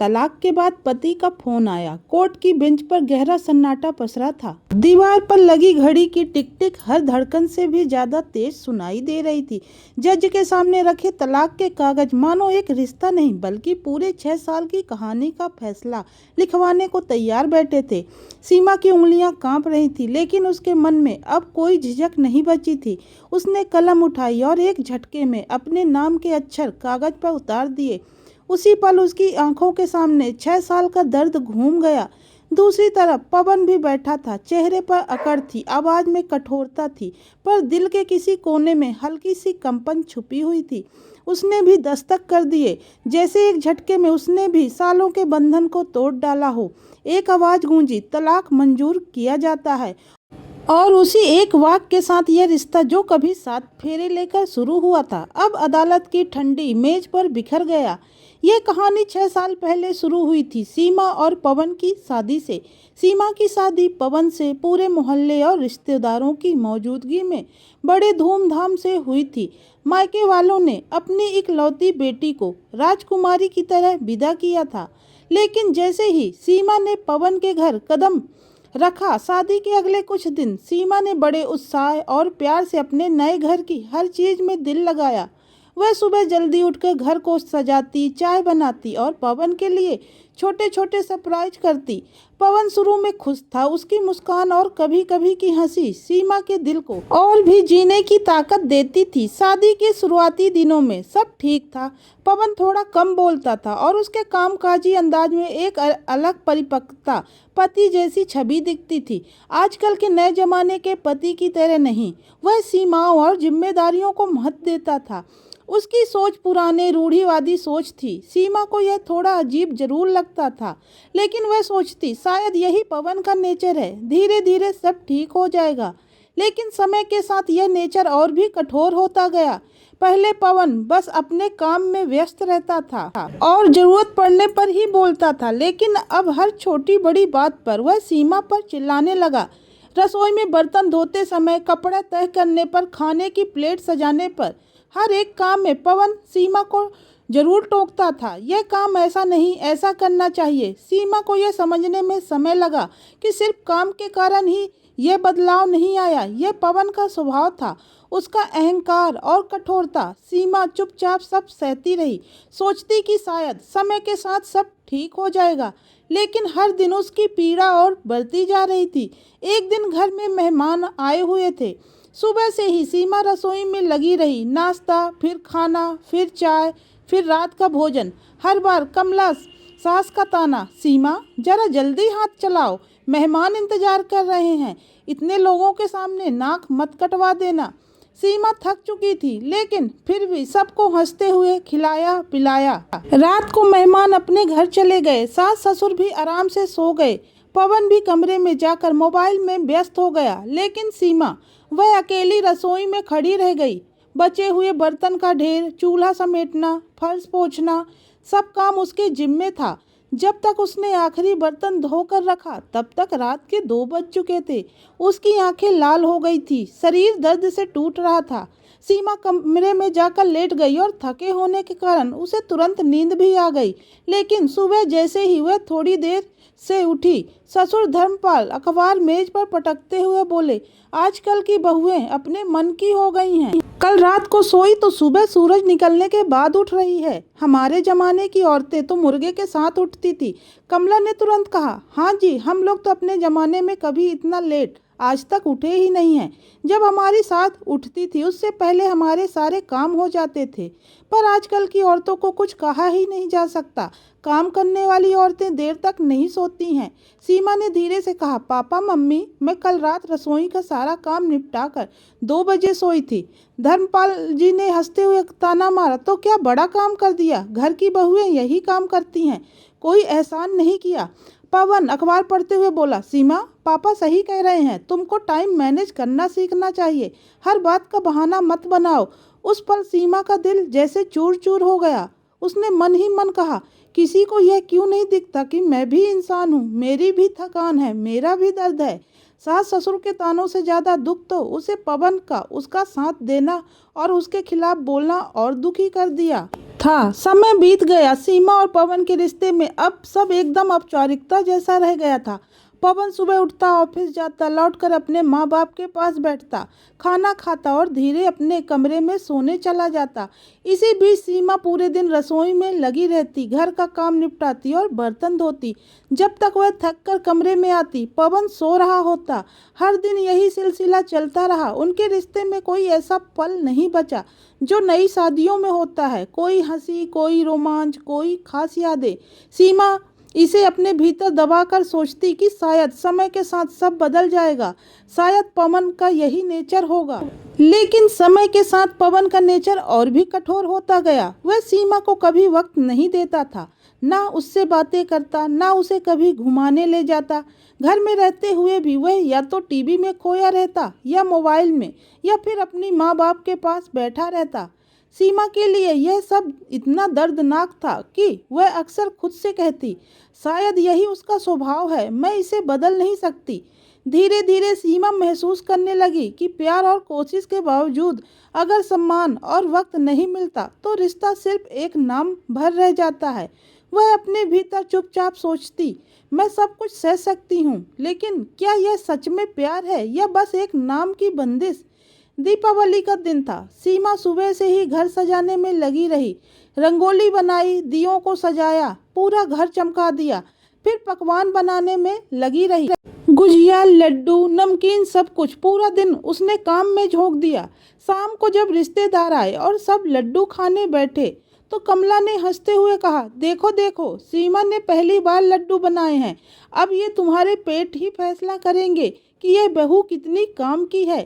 तलाक के बाद पति का फोन आया। कोर्ट की बेंच पर गहरा सन्नाटा पसरा था। दीवार पर लगी घड़ी की टिक टिक हर धड़कन से भी ज्यादा तेज सुनाई दे रही थी। जज के सामने रखे तलाक के कागज मानो एक रिश्ता नहीं बल्कि पूरे 6 साल की कहानी का फैसला लिखवाने को तैयार बैठे थे। सीमा की उंगलियां कांप रही थी, लेकिन उसके मन में अब कोई झिझक नहीं बची थी। उसने कलम उठाई और एक झटके में अपने नाम के अक्षर कागज पर उतार दिए। उसी पल उसकी आंखों के सामने 6 साल का दर्द घूम गया। दूसरी तरफ पवन भी बैठा था। चेहरे पर अकड़ थी, आवाज में कठोरता थी, पर दिल के किसी कोने में हल्की सी कंपन छुपी हुई थी। उसने भी दस्तक कर दिए, जैसे एक झटके में उसने भी सालों के बंधन को तोड़ डाला हो। एक आवाज गूंजी, तलाक मंजूर किया जाता है। और उसी एक वाक्य के साथ यह रिश्ता जो कभी 7 फेरे लेकर शुरू हुआ था, अब अदालत की ठंडी मेज पर बिखर गया। यह कहानी 6 साल पहले शुरू हुई थी, सीमा और पवन की शादी से। सीमा की शादी पवन से पूरे मोहल्ले और रिश्तेदारों की मौजूदगी में बड़े धूमधाम से हुई थी। मायके वालों ने अपनी इकलौती बेटी को राजकुमारी की तरह विदा किया था। लेकिन जैसे ही सीमा ने पवन के घर कदम रखा, शादी के अगले कुछ दिन सीमा ने बड़े उत्साह और प्यार से अपने नए घर की हर चीज में दिल लगाया। वह सुबह जल्दी उठकर घर को सजाती, चाय बनाती और पवन के लिए छोटे छोटे सरप्राइज करती। पवन शुरू में खुश था। उसकी मुस्कान और कभी कभी की हंसी सीमा के दिल को और भी जीने की ताकत देती थी। शादी के शुरुआती दिनों में सब ठीक था। पवन थोड़ा कम बोलता था और उसके कामकाजी अंदाज में एक अलग परिपक्वता, पति जैसी छवि दिखती थी। आजकल के नए जमाने के पति की तरह नहीं, वह सीमाओं और जिम्मेदारियों को महत्व देता था। उसकी सोच पुराने रूढ़िवादी सोच थी। सीमा को यह थोड़ा अजीब जरूर लगता था, लेकिन वह सोचती शायद यही पवन का नेचर है, धीरे धीरे सब ठीक हो जाएगा। लेकिन समय के साथ यह नेचर और भी कठोर होता गया। पहले पवन बस अपने काम में व्यस्त रहता था और जरूरत पड़ने पर ही बोलता था, लेकिन अब हर छोटी बड़ी बात पर वह सीमा पर चिल्लाने लगा। रसोई में बर्तन धोते समय, कपड़ा तय करने पर, खाने की प्लेट सजाने पर, हर एक काम में पवन सीमा को जरूर टोकता था। यह काम ऐसा नहीं, ऐसा करना चाहिए। सीमा को यह समझने में समय लगा कि सिर्फ काम के कारण ही यह बदलाव नहीं आया, यह पवन का स्वभाव था, उसका अहंकार और कठोरता। सीमा चुपचाप सब सहती रही, सोचती कि शायद समय के साथ सब ठीक हो जाएगा, लेकिन हर दिन उसकी पीड़ा और बढ़ती जा रही थी। एक दिन घर में मेहमान आए हुए थे। सुबह से ही सीमा रसोई में लगी रही। नाश्ता, फिर खाना, फिर चाय, फिर रात का भोजन। हर बार कमला सास का ताना, सीमा जरा जल्दी हाथ चलाओ, मेहमान इंतजार कर रहे हैं, इतने लोगों के सामने नाक मत कटवा देना। सीमा थक चुकी थी, लेकिन फिर भी सबको हंसते हुए खिलाया पिलाया। रात को मेहमान अपने घर चले गए। सास ससुर भी आराम से सो गए। पवन भी कमरे में जाकर मोबाइल में व्यस्त हो गया, लेकिन सीमा वह अकेली रसोई में खड़ी रह गई। बचे हुए बर्तन का ढेर, चूल्हा समेटना, फर्श पोंछना, सब काम उसके जिम्मे था। जब तक उसने आखिरी बर्तन धोकर रखा, तब तक रात के 2 बज चुके थे। उसकी आंखें लाल हो गई थी, शरीर दर्द से टूट रहा था। सीमा कमरे में जाकर लेट गई और थके होने के कारण उसे तुरंत नींद भी आ गई। लेकिन सुबह जैसे ही वह थोड़ी देर से उठी, ससुर धर्मपाल अखबार मेज पर पटकते हुए बोले, आजकल की बहुएं अपने मन की हो गई हैं। कल रात को सोई तो सुबह सूरज निकलने के बाद उठ रही है। हमारे जमाने की औरतें तो मुर्गे के साथ उठती थी। कमला ने तुरंत कहा, हाँ जी, हम लोग तो अपने जमाने में कभी इतना लेट आज तक उठे ही नहीं हैं। जब हमारी साथ उठती थी, उससे पहले हमारे सारे काम हो जाते थे। पर आजकल की औरतों को कुछ कहा ही नहीं जा सकता। काम करने वाली औरतें देर तक नहीं सोती हैं। सीमा ने धीरे से कहा, पापा मम्मी, मैं कल रात रसोई का सारा काम निपटाकर 2 बजे सोई थी। धर्मपाल जी ने हंसते हुए ताना मारा, तो क्या बड़ा काम कर दिया? घर की बहुएं यही काम करती हैं, कोई एहसान नहीं किया। पवन अखबार पढ़ते हुए बोला, सीमा पापा सही कह रहे हैं, तुमको टाइम मैनेज करना सीखना चाहिए, हर बात का बहाना मत बनाओ। उस पल सीमा का दिल जैसे चूर चूर हो गया। उसने मन ही मन कहा, किसी को यह क्यों नहीं दिखता कि मैं भी इंसान हूँ, मेरी भी थकान है, मेरा भी दर्द है। सास ससुर के तानों से ज्यादा दुख तो उसे पवन का उसका साथ देना और उसके खिलाफ बोलना और दुखी कर दिया था। समय बीत गया। सीमा और पवन के रिश्ते में अब सब एकदम औपचारिकता जैसा रह गया था। पवन सुबह उठता, ऑफिस जाता, लौटकर अपने माँ बाप के पास बैठता, खाना खाता और धीरे अपने कमरे में सोने चला जाता। इसी बीच सीमा पूरे दिन रसोई में लगी रहती, घर का काम निपटाती और बर्तन धोती। जब तक वह थक कर कमरे में आती, पवन सो रहा होता। हर दिन यही सिलसिला चलता रहा। उनके रिश्ते में कोई ऐसा पल नहीं बचा जो नई शादियों में होता है। कोई हंसी, कोई रोमांच, कोई खास यादें। सीमा इसे अपने भीतर दबाकर सोचती कि शायद समय के साथ सब बदल जाएगा, शायद पवन का यही नेचर होगा। लेकिन समय के साथ पवन का नेचर और भी कठोर होता गया। वह सीमा को कभी वक्त नहीं देता था, ना उससे बातें करता, ना उसे कभी घुमाने ले जाता। घर में रहते हुए भी वह या तो टीवी में खोया रहता, या मोबाइल में, या फिर अपनी माँ बाप के पास बैठा रहता। सीमा के लिए यह सब इतना दर्दनाक था कि वह अक्सर खुद से कहती, शायद यही उसका स्वभाव है, मैं इसे बदल नहीं सकती। धीरे धीरे सीमा महसूस करने लगी कि प्यार और कोशिश के बावजूद अगर सम्मान और वक्त नहीं मिलता तो रिश्ता सिर्फ एक नाम भर रह जाता है। वह अपने भीतर चुपचाप सोचती, मैं सब कुछ सह सकती हूँ, लेकिन क्या यह सच में प्यार है या बस एक नाम की बंदिश। दीपावली का दिन था। सीमा सुबह से ही घर सजाने में लगी रही। रंगोली बनाई, दियों को सजाया, पूरा घर चमका दिया। फिर पकवान बनाने में लगी रही। गुजिया, लड्डू, नमकीन, सब कुछ। पूरा दिन उसने काम में झोंक दिया। शाम को जब रिश्तेदार आए और सब लड्डू खाने बैठे तो कमला ने हंसते हुए कहा, देखो देखो, सीमा ने पहली बार लड्डू बनाए हैं। अब ये तुम्हारे पेट ही फैसला करेंगे कि यह बहू कितनी काम की है।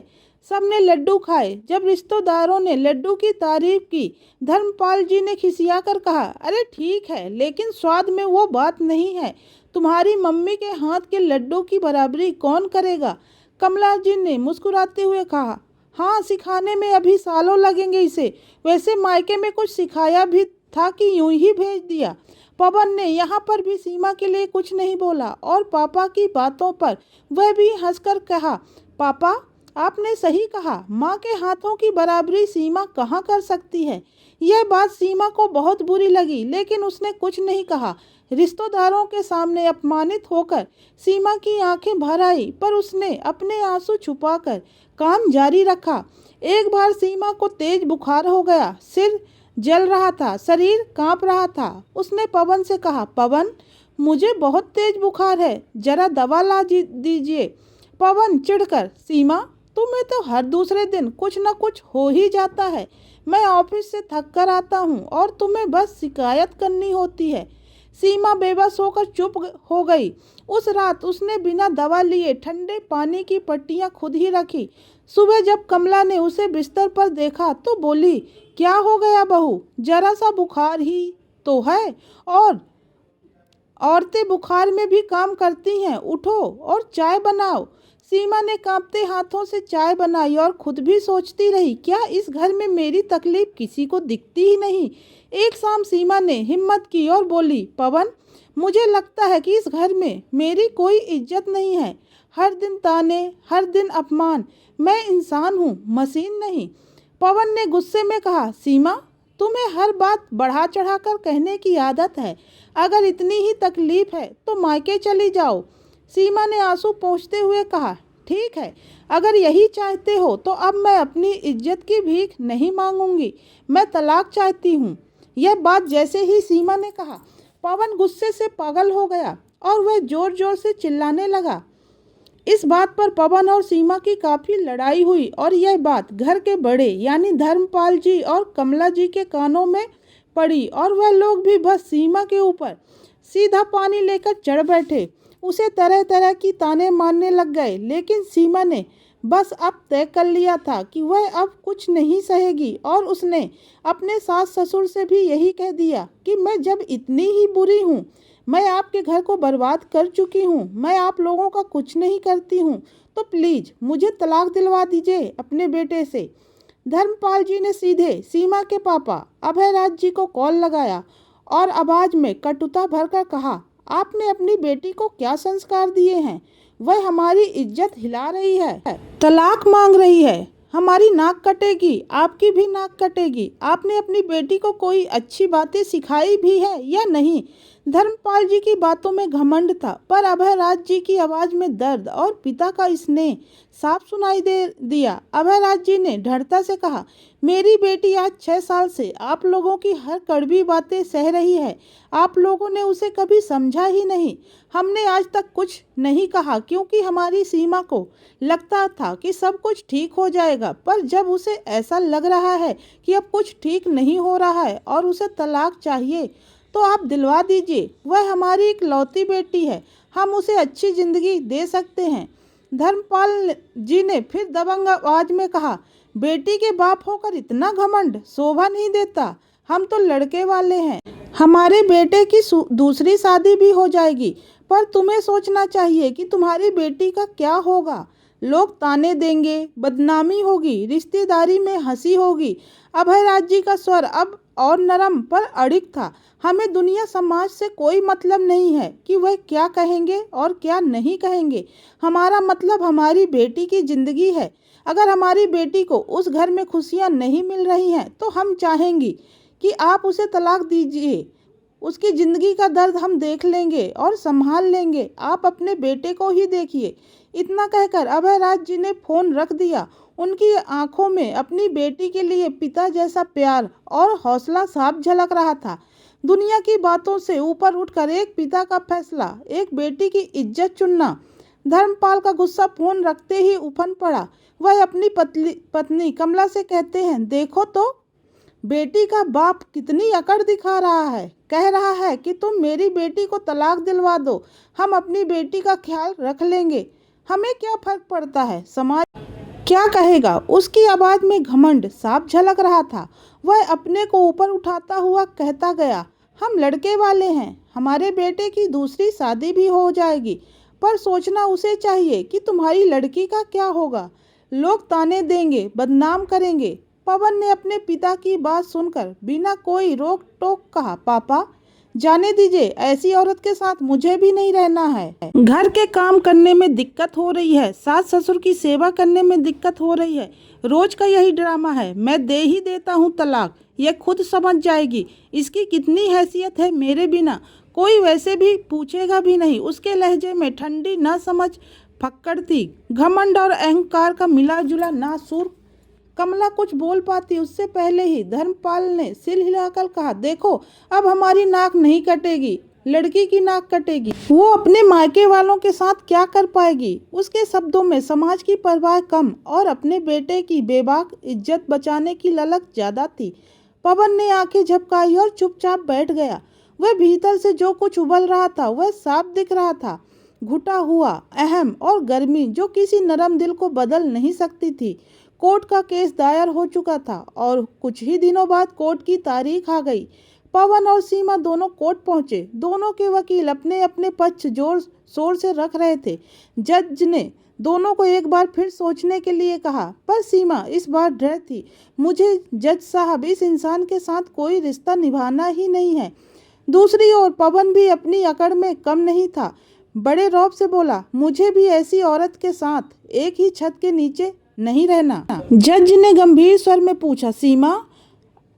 सबने लड्डू खाए। जब रिश्तेदारों ने लड्डू की तारीफ की, धर्मपाल जी ने खिसिया कर कहा, अरे ठीक है, लेकिन स्वाद में वो बात नहीं है। तुम्हारी मम्मी के हाथ के लड्डू की बराबरी कौन करेगा। कमला जी ने मुस्कुराते हुए कहा, हाँ, सिखाने में अभी सालों लगेंगे इसे। वैसे मायके में कुछ सिखाया भी था कि यूं ही भेज दिया। पवन ने यहाँ पर भी सीमा के लिए कुछ नहीं बोला और पापा की बातों पर वह भी हंसकर कहा, पापा आपने सही कहा, माँ के हाथों की बराबरी सीमा कहाँ कर सकती है। यह बात सीमा को बहुत बुरी लगी, लेकिन उसने कुछ नहीं कहा। रिश्तेदारों के सामने अपमानित होकर सीमा की आंखें भर आई, पर उसने अपने आंसू छुपाकर काम जारी रखा। एक बार सीमा को तेज बुखार हो गया, सिर जल रहा था, शरीर कांप रहा था। उसने पवन से कहा, पवन, मुझे बहुत तेज बुखार है, जरा दवा ला दीजिए। पवन चिढ़कर, सीमा, तुम्हें तो हर दूसरे दिन कुछ न कुछ हो ही जाता है। मैं ऑफिस से थक कर आता हूँ और तुम्हें बस शिकायत करनी होती है। सीमा बेबस होकर चुप हो गई। उस रात उसने बिना दवा लिए ठंडे पानी की पट्टियाँ खुद ही रखी। सुबह जब कमला ने उसे बिस्तर पर देखा तो बोली, क्या हो गया बहू, जरा सा बुखार ही तो है, और औरतें बुखार में भी काम करती हैं, उठो और चाय बनाओ। सीमा ने कांपते हाथों से चाय बनाई और खुद भी सोचती रही, क्या इस घर में मेरी तकलीफ किसी को दिखती ही नहीं। एक शाम सीमा ने हिम्मत की और बोली, पवन, मुझे लगता है कि इस घर में मेरी कोई इज्जत नहीं है। हर दिन ताने, हर दिन अपमान। मैं इंसान हूँ, मशीन नहीं। पवन ने गुस्से में कहा, सीमा, तुम्हें हर बात बढ़ा चढ़ाकर कहने की आदत है। अगर इतनी ही तकलीफ है तो मायके चली जाओ। सीमा ने आंसू पोंछते हुए कहा, ठीक है, अगर यही चाहते हो तो अब मैं अपनी इज्जत की भीख नहीं मांगूंगी, मैं तलाक चाहती हूँ। यह बात जैसे ही सीमा ने कहा, पवन गुस्से से पागल हो गया और वह जोर जोर से चिल्लाने लगा। इस बात पर पवन और सीमा की काफ़ी लड़ाई हुई और यह बात घर के बड़े यानी धर्मपाल जी और कमला जी के कानों में पड़ी और वह लोग भी बस सीमा के ऊपर सीधा पानी लेकर चढ़ बैठे। उसे तरह तरह की ताने मारने लग गए, लेकिन सीमा ने बस अब तय कर लिया था कि वह अब कुछ नहीं सहेगी और उसने अपने सास ससुर से भी यही कह दिया कि मैं जब इतनी ही बुरी हूँ, मैं आपके घर को बर्बाद कर चुकी हूँ, मैं आप लोगों का कुछ नहीं करती हूँ, तो प्लीज़ मुझे तलाक दिलवा दीजिए अपने बेटे से। धर्मपाल जी ने सीधे सीमा के पापा अभयराज जी को कॉल लगाया और आवाज़ में कटुता भरकर कहा, आपने अपनी बेटी को क्या संस्कार दिए हैं। वह हमारी इज्जत हिला रही है, तलाक मांग रही है, हमारी नाक कटेगी, आपकी भी नाक कटेगी। आपने अपनी बेटी को कोई अच्छी बातें सिखाई भी है या नहीं? धर्मपाल जी की बातों में घमंड था, पर अभयराज जी की आवाज में दर्द और पिता का स्नेह साफ सुनाई दे दिया। अभयराज जी ने दृढ़ता से कहा, मेरी बेटी आज 6 साल से आप लोगों की हर कड़वी बातें सह रही है। आप लोगों ने उसे कभी समझा ही नहीं। हमने आज तक कुछ नहीं कहा क्योंकि हमारी सीमा को लगता था कि सब कुछ ठीक हो जाएगा, पर जब उसे ऐसा लग रहा है कि अब कुछ ठीक नहीं हो रहा है और उसे तलाक चाहिए, तो आप दिलवा दीजिए। वह हमारी इकलौती बेटी है, हम उसे अच्छी जिंदगी दे सकते हैं। धर्मपाल जी ने फिर दबंग आवाज में कहा, बेटी के बाप होकर इतना घमंड शोभा नहीं देता। हम तो लड़के वाले हैं, हमारे बेटे की दूसरी शादी भी हो जाएगी, पर तुम्हें सोचना चाहिए कि तुम्हारी बेटी का क्या होगा। लोग ताने देंगे, बदनामी होगी, रिश्तेदारी में हंसी होगी। अभयराज जी का स्वर अब और नरम पर अड़िग था। हमें दुनिया समाज से कोई मतलब नहीं है कि वह क्या कहेंगे और क्या नहीं कहेंगे। हमारा मतलब हमारी बेटी की जिंदगी है। अगर हमारी बेटी को उस घर में खुशियां नहीं मिल रही हैं, तो हम चाहेंगी कि आप उसे तलाक दीजिए। उसकी जिंदगी का दर्द हम देख लेंगे और संभाल लेंगे। आप अपने बेटे को ही देखिए। इतना कहकर अभयराज जी ने फोन रख दिया। उनकी आंखों में अपनी बेटी के लिए पिता जैसा प्यार और हौसला साफ झलक रहा था। दुनिया की बातों से ऊपर उठकर एक पिता का फैसला, एक बेटी की इज्जत चुनना। धर्मपाल का गुस्सा फोन रखते ही उफन पड़ा। वह अपनी पत्नी कमला से कहते हैं, देखो तो बेटी का बाप कितनी अकड़ दिखा रहा है। कह रहा है कि तुम मेरी बेटी को तलाक दिलवा दो, हम अपनी बेटी का ख्याल रख लेंगे। हमें क्या फर्क पड़ता है, समाज क्या कहेगा। उसकी आवाज में घमंड साफ झलक रहा था। वह अपने को ऊपर उठाता हुआ कहता गया, हम लड़के वाले हैं, हमारे बेटे की दूसरी शादी भी हो जाएगी, पर सोचना उसे चाहिए कि तुम्हारी लड़की का क्या होगा। लोग ताने देंगे, बदनाम करेंगे। पवन ने अपने पिता की बात सुनकर बिना कोई रोक टोक कहा, पापा जाने दीजिए, ऐसी औरत के साथ मुझे भी नहीं रहना है। घर के काम करने में दिक्कत हो रही है, सास ससुर की सेवा करने में दिक्कत हो रही है, रोज का यही ड्रामा है। मैं दे ही देता हूँ तलाक, यह खुद समझ जाएगी। इसकी कितनी हैसियत है मेरे बिना, कोई वैसे भी पूछेगा भी नहीं। उसके लहजे में ठंडी न समझ फक्कड़ थी, घमंड और अहंकार का मिला जुला नासूर। कमला कुछ बोल पाती उससे पहले ही धर्मपाल ने सिर हिलाकर कहा, देखो अब हमारी नाक नहीं कटेगी, लड़की की नाक कटेगी। वो अपने मायके वालों के साथ क्या कर पाएगी। उसके शब्दों में समाज की परवाह कम और अपने बेटे की बेबाक इज्जत बचाने की ललक ज्यादा थी। पवन ने आंखें झपकाई और चुपचाप बैठ गया। वह भीतर से जो कुछ उबल रहा था वह साफ दिख रहा था, घुटा हुआ, अहम और गर्मी जो किसी नरम दिल को बदल नहीं सकती थी। कोर्ट का केस दायर हो चुका था और कुछ ही दिनों बाद कोर्ट की तारीख आ गई। पवन और सीमा दोनों कोर्ट पहुंचे। दोनों के वकील अपने अपने पक्ष जोर शोर से रख रहे थे। जज ने दोनों को एक बार फिर सोचने के लिए कहा, पर सीमा इस बार दृढ़ थी, मुझे जज साहब इस इंसान के साथ कोई रिश्ता निभाना ही नहीं है। दूसरी ओर पवन भी अपनी अकड़ में कम नहीं था। बड़े रौब से बोला, मुझे भी ऐसी औरत के साथ एक ही छत के नीचे नहीं रहना। जज ने गंभीर स्वर में पूछा, सीमा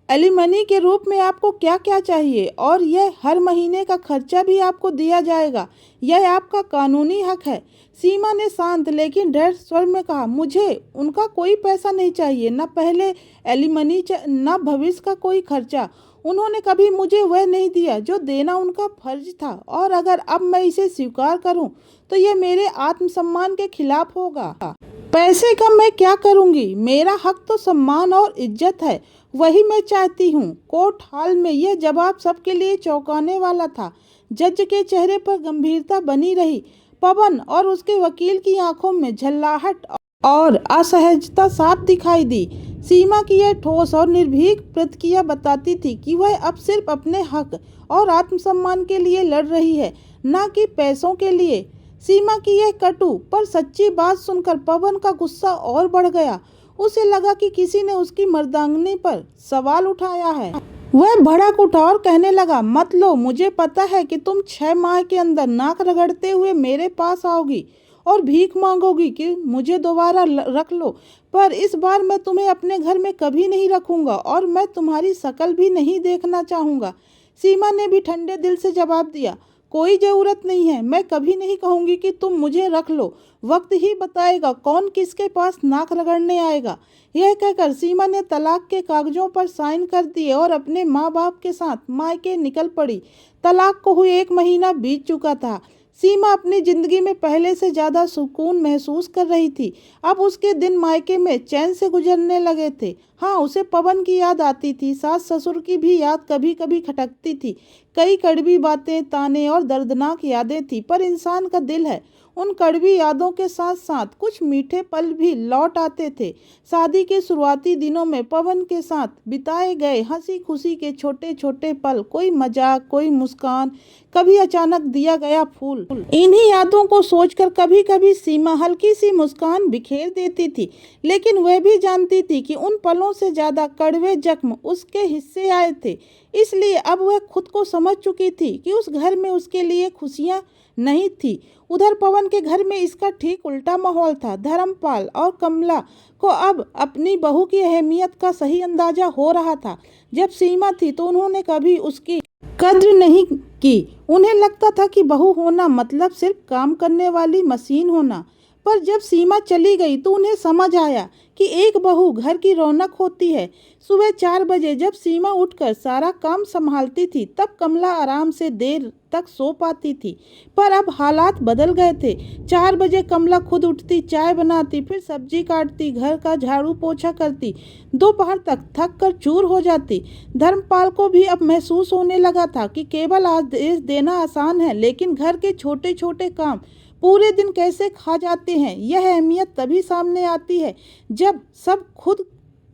एलिमनी के रूप में आपको क्या क्या चाहिए, और यह हर महीने का खर्चा भी आपको दिया जाएगा, यह आपका कानूनी हक है। सीमा ने शांत लेकिन दृढ़ स्वर में कहा, मुझे उनका कोई पैसा नहीं चाहिए, न पहले एलिमनी न भविष्य का कोई खर्चा। उन्होंने कभी मुझे वह नहीं दिया जो देना उनका फर्ज था, और अगर अब मैं इसे स्वीकार करूं तो यह मेरे आत्मसम्मान के खिलाफ होगा। पैसे का मैं क्या करूंगी, मेरा हक तो सम्मान और इज्जत है, वही मैं चाहती हूँ। कोर्ट हॉल में यह जवाब सबके लिए चौंकाने वाला था। जज के चेहरे पर गंभीरता बनी रही। पवन और उसके वकील की आंखों में झल्लाहट और असहजता साफ दिखाई दी। सीमा की यह ठोस और निर्भीक प्रतिक्रिया बताती थी कि वह अब सिर्फ अपने हक और आत्मसम्मान के लिए लड़ रही है, न कि पैसों के लिए। सीमा की यह कटु पर सच्ची बात सुनकर पवन का गुस्सा और बढ़ गया। उसे लगा कि किसी ने उसकी मर्दांगनी पर सवाल उठाया है। वह भड़क उठा और कहने लगा, मत लो, मुझे पता है कि तुम 6 माह के अंदर नाक रगड़ते हुए मेरे पास आओगी और भीख मांगोगी कि मुझे दोबारा रख लो, पर इस बार मैं तुम्हें अपने घर में कभी नहीं रखूंगा और मैं तुम्हारी शक्ल भी नहीं देखना चाहूँगा। सीमा ने भी ठंडे दिल से जवाब दिया, कोई ज़रूरत नहीं है, मैं कभी नहीं कहूँगी कि तुम मुझे रख लो, वक्त ही बताएगा कौन किसके पास नाक रगड़ने आएगा। यह कहकर सीमा ने तलाक के कागजों पर साइन कर दिए और अपने माँ बाप के साथ मायके निकल पड़ी। तलाक को हुए 1 महीना बीत चुका था। सीमा अपनी जिंदगी में पहले से ज़्यादा सुकून महसूस कर रही थी। अब उसके दिन मायके में चैन से गुजरने लगे थे। हाँ, उसे पवन की याद आती थी, सास ससुर की भी याद कभी कभी खटकती थी। कई कड़वी बातें, ताने और दर्दनाक यादें थी, पर इंसान का दिल है, उन कड़वी यादों के साथ साथ कुछ मीठे पल भी लौट आते थे। शादी के शुरुआती दिनों में पवन के साथ बिताए गए हंसी खुशी के छोटे छोटे पल, कोई मजाक, कोई मुस्कान, कभी अचानक दिया गया फूल, इन्हीं यादों को सोचकर कभी कभी सीमा हल्की सी मुस्कान बिखेर देती थी। लेकिन वह भी जानती थी कि उन पलों से ज्यादा कड़वे जख्म उसके हिस्से आए थे। इसलिए अब वह खुद को समझ चुकी थी कि उस घर में उसके लिए खुशियां नहीं थी। उधर पवन के घर में इसका ठीक उल्टा माहौल था। धर्मपाल और कमला को अब अपनी बहू की अहमियत का सही अंदाजा हो रहा था। जब सीमा थी तो उन्होंने कभी उसकी कद्र नहीं की। उन्हें लगता था कि बहू होना मतलब सिर्फ काम करने वाली मशीन होना। पर जब सीमा चली गई तो उन्हें समझ आया कि एक बहू घर की रौनक होती है। सुबह 4 बजे जब सीमा उठकर सारा काम संभालती थी, तब कमला आराम से देर तक सो पाती थी। पर अब हालात बदल गए थे। 4 बजे कमला खुद उठती, चाय बनाती, फिर सब्जी काटती, घर का झाड़ू पोछा करती, दोपहर तक थक कर चूर हो जाती। धर्मपाल को भी अब महसूस होने लगा था कि केवल आदेश देना आसान है, लेकिन घर के छोटे छोटे काम पूरे दिन कैसे खा जाते हैं, यह अहमियत तभी सामने आती है जब सब खुद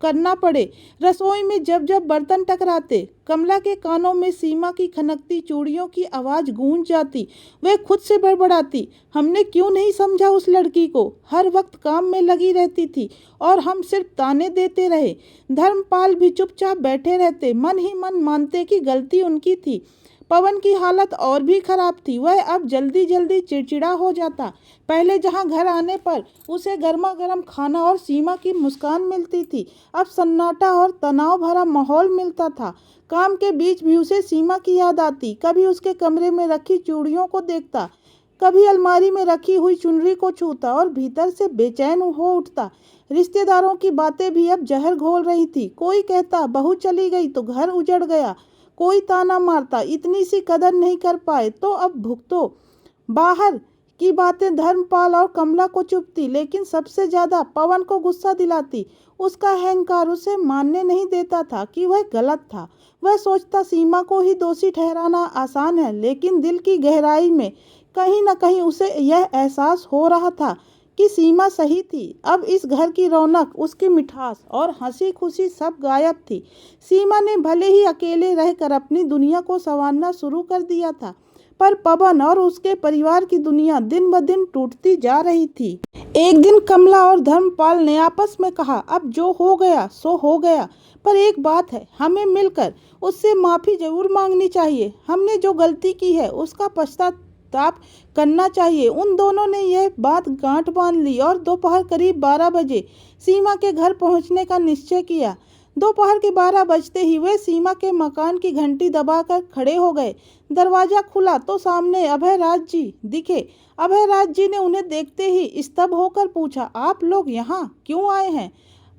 करना पड़े। रसोई में जब जब बर्तन टकराते, कमला के कानों में सीमा की खनकती चूड़ियों की आवाज़ गूंज जाती। वह खुद से बड़बड़ाती, हमने क्यों नहीं समझा उस लड़की को, हर वक्त काम में लगी रहती थी और हम सिर्फ ताने देते रहे। धर्मपाल भी चुपचाप बैठे रहते, मन ही मन मानते कि गलती उनकी थी। पवन की हालत और भी खराब थी। वह अब जल्दी जल्दी चिड़चिड़ा हो जाता। पहले जहां घर आने पर उसे गर्मा गर्म खाना और सीमा की मुस्कान मिलती थी, अब सन्नाटा और तनाव भरा माहौल मिलता था। काम के बीच भी उसे सीमा की याद आती। कभी उसके कमरे में रखी चूड़ियों को देखता, कभी अलमारी में रखी हुई चुनरी को छूता और भीतर से बेचैन हो उठता। रिश्तेदारों की बातें भी अब जहर घोल रही थी। कोई कहता बहू चली गई तो घर उजड़ गया, कोई ताना मारता इतनी सी कदर नहीं कर पाए तो अब भुगतो। बाहर की बातें धर्मपाल और कमला को चुभती, लेकिन सबसे ज्यादा पवन को गुस्सा दिलाती। उसका अहंकार उसे मानने नहीं देता था कि वह गलत था। वह सोचता सीमा को ही दोषी ठहराना आसान है, लेकिन दिल की गहराई में कहीं न कहीं उसे यह एहसास हो रहा था कि सीमा सही थी। अब इस घर की रौनक, उसकी मिठास और हंसी खुशी सब गायब थी। सीमा ने भले ही अकेले रहकर अपनी दुनिया को संवारना शुरू कर दिया था, पर पवन और उसके परिवार की दुनिया दिन ब दिन टूटती जा रही थी। एक दिन कमला और धर्मपाल ने आपस में कहा, अब जो हो गया सो हो गया, पर एक बात है, हमें मिलकर उससे माफ़ी जरूर मांगनी चाहिए। हमने जो गलती की है उसका पश्चाताप करना चाहिए। उन दोनों ने यह बात गांठ बांध ली और दोपहर करीब 12 बजे सीमा के घर पहुंचने का निश्चय किया। दोपहर के 12 बजते ही वे सीमा के मकान की घंटी दबाकर खड़े हो गए। दरवाजा खुला तो सामने अभयराज जी दिखे। अभयराज जी ने उन्हें देखते ही स्तब्ध होकर पूछा, आप लोग यहाँ क्यों आए हैं?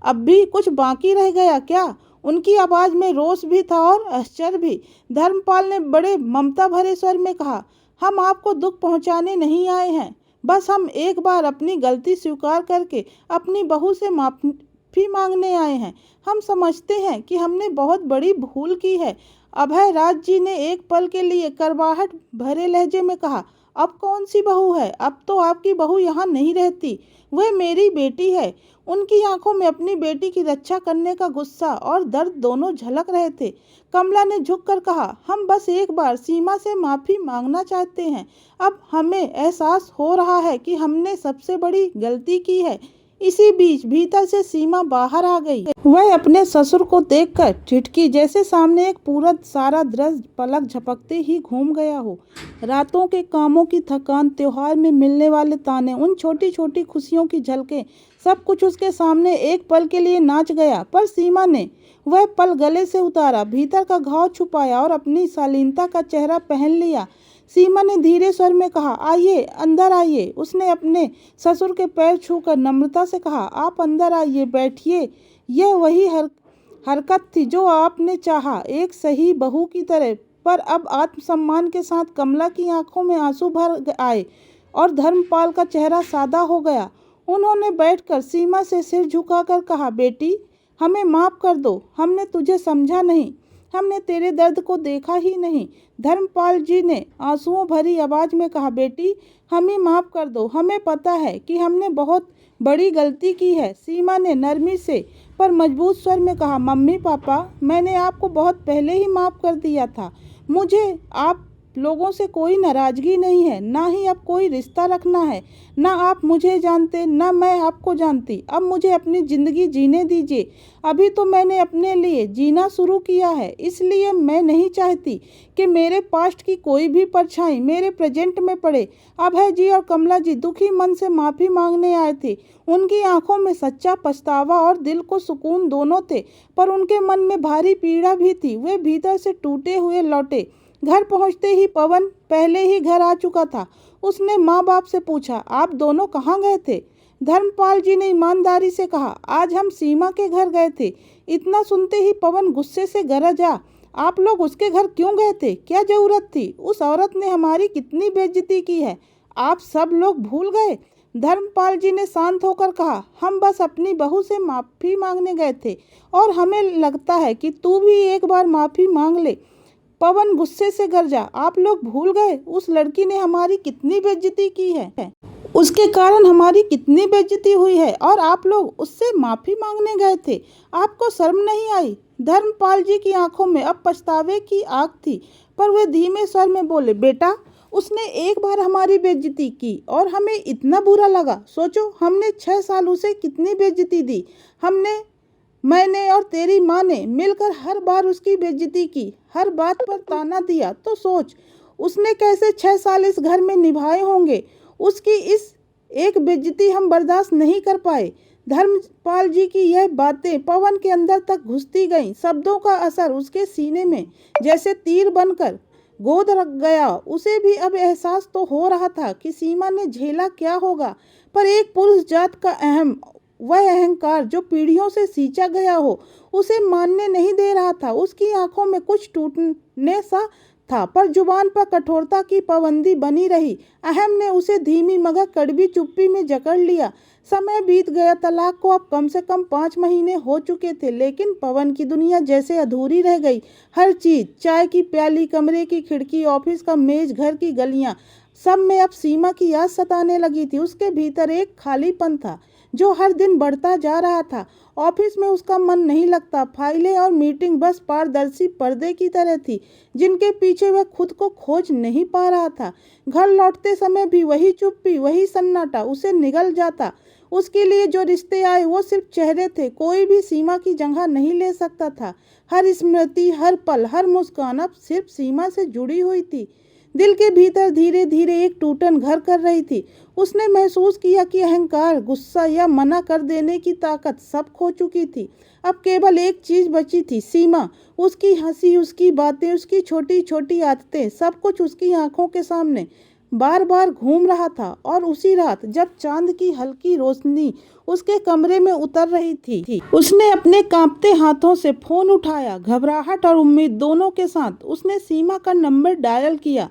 अब भी कुछ बाकी रह गया क्या? उनकी आवाज में रोष भी था और आश्चर्य भी। धर्मपाल ने बड़े ममता भरे स्वर में कहा, हम आपको दुख पहुंचाने नहीं आए हैं, बस हम एक बार अपनी गलती स्वीकार करके अपनी बहू से माफ़ी मांगने आए हैं। हम समझते हैं कि हमने बहुत बड़ी भूल की है। अभयराज जी ने एक पल के लिए करवाहट भरे लहजे में कहा, अब कौन सी बहू है? अब तो आपकी बहू यहाँ नहीं रहती, वह मेरी बेटी है। उनकी आंखों में अपनी बेटी की रक्षा करने का गुस्सा और दर्द दोनों झलक रहे थे। कमला ने झुककर कहा, हम बस एक बार सीमा से माफ़ी मांगना चाहते हैं। अब हमें एहसास हो रहा है कि हमने सबसे बड़ी गलती की है। इसी बीच भीतर से सीमा बाहर आ गई। वह अपने ससुर को देखकर ठिठकी, जैसे सामने एक पूरा सारा दृश्य पलक झपकते ही घूम गया हो। रातों के कामों की थकान, त्योहार में मिलने वाले ताने, उन छोटी छोटी खुशियों की झलकें, सब कुछ उसके सामने एक पल के लिए नाच गया। पर सीमा ने वह पल गले से उतारा, भीतर का घाव छुपाया और अपनी शालीनता का चेहरा पहन लिया। सीमा ने धीरे स्वर में कहा, आइए, अंदर आइए। उसने अपने ससुर के पैर छूकर नम्रता से कहा, आप अंदर आइए, बैठिए। यह वही हरकत थी जो आपने चाहा, एक सही बहू की तरह। पर अब आत्मसम्मान के साथ कमला की आंखों में आंसू भर आए और धर्मपाल का चेहरा सादा हो गया। उन्होंने बैठकर सीमा से सिर झुकाकर कहा, बेटी, हमें माफ़ कर दो, हमने तुझे समझा नहीं, हमने तेरे दर्द को देखा ही नहीं। धर्मपाल जी ने आंसुओं भरी आवाज़ में कहा, बेटी, हमें माफ़ कर दो, हमें पता है कि हमने बहुत बड़ी गलती की है। सीमा ने नरमी से पर मजबूत स्वर में कहा, मम्मी पापा, मैंने आपको बहुत पहले ही माफ़ कर दिया था। मुझे आप लोगों से कोई नाराज़गी नहीं है, ना ही अब कोई रिश्ता रखना है। ना आप मुझे जानते, ना मैं आपको जानती। अब मुझे अपनी ज़िंदगी जीने दीजिए। अभी तो मैंने अपने लिए जीना शुरू किया है, इसलिए मैं नहीं चाहती कि मेरे पास्ट की कोई भी परछाई मेरे प्रेजेंट में पड़े। अभय जी और कमला जी दुखी मन से माफ़ी मांगने आए थे। उनकी आंखों में सच्चा पछतावा और दिल को सुकून दोनों थे, पर उनके मन में भारी पीड़ा भी थी। वे भीतर से टूटे हुए लौटे। घर पहुंचते ही पवन पहले ही घर आ चुका था। उसने माँ बाप से पूछा, आप दोनों कहाँ गए थे? धर्मपाल जी ने ईमानदारी से कहा, आज हम सीमा के घर गए थे। इतना सुनते ही पवन गुस्से से गरजा, आप लोग उसके घर क्यों गए थे? क्या जरूरत थी? उस औरत ने हमारी कितनी बेइज्जती की है, आप सब लोग भूल गए? धर्मपाल जी ने शांत होकर कहा, हम बस अपनी बहू से माफ़ी मांगने गए थे और हमें लगता है कि तू भी एक बार माफ़ी मांग ले। पवन गुस्से से गरजा, आप लोग भूल गए उस लड़की ने हमारी कितनी बेइज्जती की है, उसके कारण हमारी कितनी बेइज्जती हुई है और आप लोग उससे माफ़ी मांगने गए थे। आपको शर्म नहीं आई? धर्मपाल जी की आंखों में अब पछतावे की आग थी, पर वे धीमे स्वर में बोले, बेटा, उसने एक बार हमारी बेइज्जती की और हमें इतना बुरा लगा। सोचो, हमने 6 साल उसे कितनी बेइज्जती दी। मैंने और तेरी माँ ने मिलकर हर बार उसकी बेइज्जती की, हर बात पर ताना दिया। तो सोच, उसने कैसे 6 साल इस घर में निभाए होंगे। उसकी इस एक बेइज्जती हम बर्दाश्त नहीं कर पाए। धर्मपाल जी की यह बातें पवन के अंदर तक घुसती गईं। शब्दों का असर उसके सीने में जैसे तीर बनकर गोद रख गया। उसे भी अब एहसास तो हो रहा था कि सीमा ने झेला क्या होगा, पर एक पुरुष जात का वह अहंकार जो पीढ़ियों से सींचा गया हो, उसे मानने नहीं दे रहा था। उसकी आंखों में कुछ टूटने सा था, पर जुबान पर कठोरता की पाबंदी बनी रही। अहम ने उसे धीमी मगर कड़वी चुप्पी में जकड़ लिया। समय बीत गया। तलाक को अब कम से कम 5 महीने हो चुके थे, लेकिन पवन की दुनिया जैसे अधूरी रह गई। हर चीज, चाय की प्याली, कमरे की खिड़की, ऑफिस का मेज, घर की गलियां, सब में अब सीमा की याद सताने लगी थी। उसके भीतर एक खालीपन था जो हर दिन बढ़ता जा रहा था। ऑफिस में उसका मन नहीं लगता। फाइलें और मीटिंग बस पारदर्शी पर्दे की तरह थी, जिनके पीछे वह खुद को खोज नहीं पा रहा था। घर लौटते समय भी वही चुप्पी, वही सन्नाटा उसे निगल जाता। उसके लिए जो रिश्ते आए वो सिर्फ चेहरे थे, कोई भी सीमा की जगह नहीं ले सकता था। हर स्मृति, हर पल, हर मुस्कान अब सिर्फ सीमा से जुड़ी हुई थी। दिल के भीतर धीरे धीरे एक टूटन घर कर रही थी। उसने महसूस किया कि अहंकार, गुस्सा या मना कर देने की ताकत सब खो चुकी थी। अब केवल एक चीज बची थी, सीमा। उसकी हंसी, उसकी बातें, उसकी छोटी छोटी आदतें, सब कुछ उसकी आंखों के सामने बार बार घूम रहा था। और उसी रात जब चांद की हल्की रोशनी उसके कमरे में उतर रही थी, उसने अपने कांपते हाथों से फोन उठाया। घबराहट और उम्मीद दोनों के साथ उसने सीमा का नंबर डायल किया।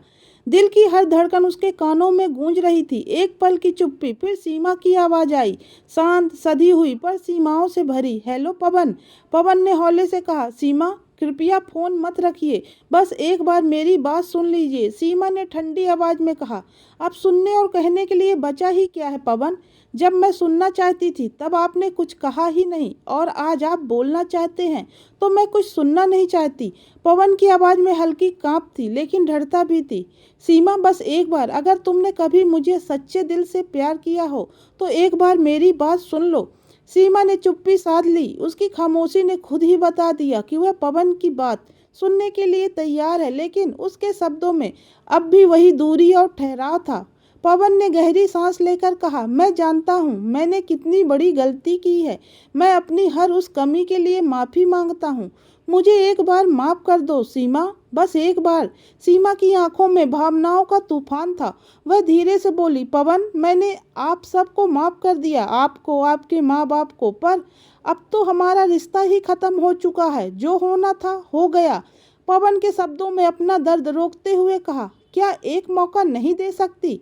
दिल की हर धड़कन उसके कानों में गूंज रही थी। एक पल की चुप्पी, फिर सीमा की आवाज आई, शांत, सधी हुई, पर सीमाओं से भरी। हेलो पवन। पवन ने हौले से कहा, सीमा, कृपया फ़ोन मत रखिए, बस एक बार मेरी बात सुन लीजिए, सीमा ने ठंडी आवाज़ में कहा। अब सुनने और कहने के लिए बचा ही क्या है पवन? जब मैं सुनना चाहती थी तब आपने कुछ कहा ही नहीं, और आज आप बोलना चाहते हैं तो मैं कुछ सुनना नहीं चाहती। पवन की आवाज़ में हल्की काँप थी, लेकिन दृढ़ता भी थी। सीमा, बस एक बार, अगर तुमने कभी मुझे सच्चे दिल से प्यार किया हो तो एक बार मेरी बात सुन लो। सीमा ने चुप्पी साध ली। उसकी खामोशी ने खुद ही बता दिया कि वह पवन की बात सुनने के लिए तैयार है, लेकिन उसके शब्दों में अब भी वही दूरी और ठहराव था। पवन ने गहरी सांस लेकर कहा, मैं जानता हूँ मैंने कितनी बड़ी गलती की है। मैं अपनी हर उस कमी के लिए माफ़ी मांगता हूँ। मुझे एक बार माफ़ कर दो सीमा, बस एक बार। सीमा की आंखों में भावनाओं का तूफान था। वह धीरे से बोली, पवन, मैंने आप सबको माफ़ कर दिया, आपको, आपके माँ बाप को, पर अब तो हमारा रिश्ता ही खत्म हो चुका है। जो होना था हो गया। पवन के शब्दों में अपना दर्द रोकते हुए कहा, क्या एक मौका नहीं दे सकती?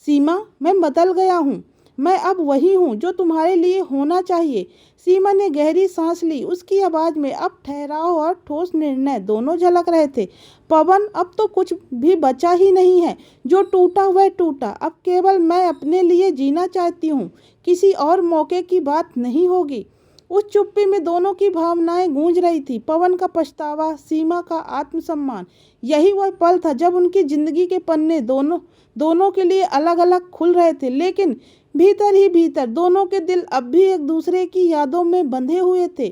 सीमा, मैं बदल गया हूँ। मैं अब वही हूँ जो तुम्हारे लिए होना चाहिए। सीमा ने गहरी सांस ली। उसकी आवाज़ में अब ठहराव और ठोस निर्णय दोनों झलक रहे थे। पवन, अब तो कुछ भी बचा ही नहीं है। जो टूटा वह टूटा। अब केवल मैं अपने लिए जीना चाहती हूँ। किसी और मौके की बात नहीं होगी। उस चुप्पी में दोनों की भावनाएं गूंज रही थी। पवन का पछतावा, सीमा का आत्मसम्मान। यही वह पल था जब उनकी जिंदगी के पन्ने दोनों के लिए अलग अलग खुल रहे थे, लेकिन भीतर ही भीतर दोनों के दिल अब भी एक दूसरे की यादों में बंधे हुए थे।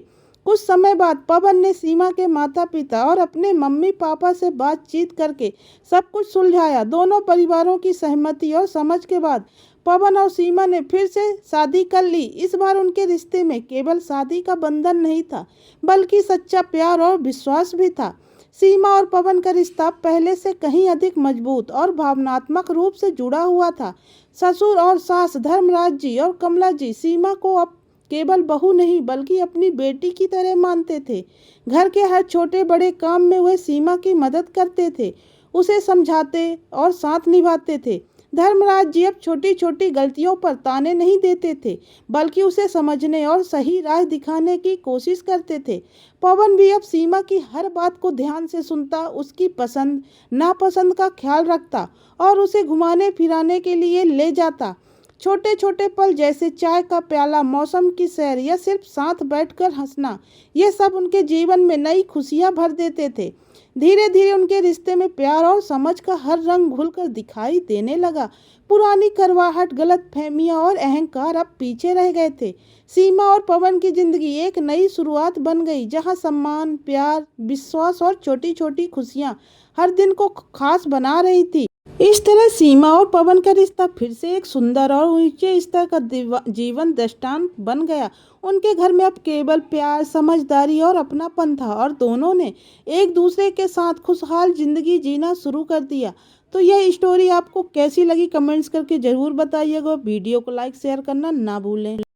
कुछ समय बाद पवन ने सीमा के माता पिता और अपने मम्मी पापा से बातचीत करके सब कुछ सुलझाया। दोनों परिवारों की सहमति और समझ के बाद पवन और सीमा ने फिर से शादी कर ली। इस बार उनके रिश्ते में केवल शादी का बंधन नहीं था, बल्कि सच्चा प्यार और विश्वास भी था। सीमा और पवन का रिश्ता पहले से कहीं अधिक मजबूत और भावनात्मक रूप से जुड़ा हुआ था। ससुर और सास धर्मराज जी और कमला जी सीमा को अब केवल बहू नहीं बल्कि अपनी बेटी की तरह मानते थे। घर के हर छोटे बड़े काम में वे सीमा की मदद करते थे, उसे समझाते और साथ निभाते थे। धर्मराज जी अब छोटी छोटी गलतियों पर ताने नहीं देते थे, बल्कि उसे समझने और सही राह दिखाने की कोशिश करते थे। पवन भी अब सीमा की हर बात को ध्यान से सुनता, उसकी पसंद नापसंद का ख्याल रखता और उसे घुमाने फिराने के लिए ले जाता। छोटे छोटे पल जैसे चाय का प्याला, मौसम की सैर या सिर्फ साथ बैठकर हंसना, ये सब उनके जीवन में नई खुशियां भर देते थे। धीरे धीरे उनके रिश्ते में प्यार और समझ का हर रंग घुलकर दिखाई देने लगा। पुरानी करवाहट, गलतफहमियां और अहंकार अब पीछे रह गए थे। सीमा और पवन की जिंदगी एक नई शुरुआत बन गई, जहां सम्मान, प्यार, विश्वास और छोटी छोटी खुशियां हर दिन को खास बना रही थी। इस तरह सीमा और पवन का रिश्ता फिर से एक सुंदर और ऊंचे स्तर का जीवन दृष्टांत बन गया। उनके घर में अब केवल प्यार, समझदारी और अपनापन था, और दोनों ने एक दूसरे के साथ खुशहाल जिंदगी जीना शुरू कर दिया। तो यह स्टोरी आपको कैसी लगी कमेंट्स करके ज़रूर बताइएगा। वीडियो को लाइक शेयर करना ना भूलें।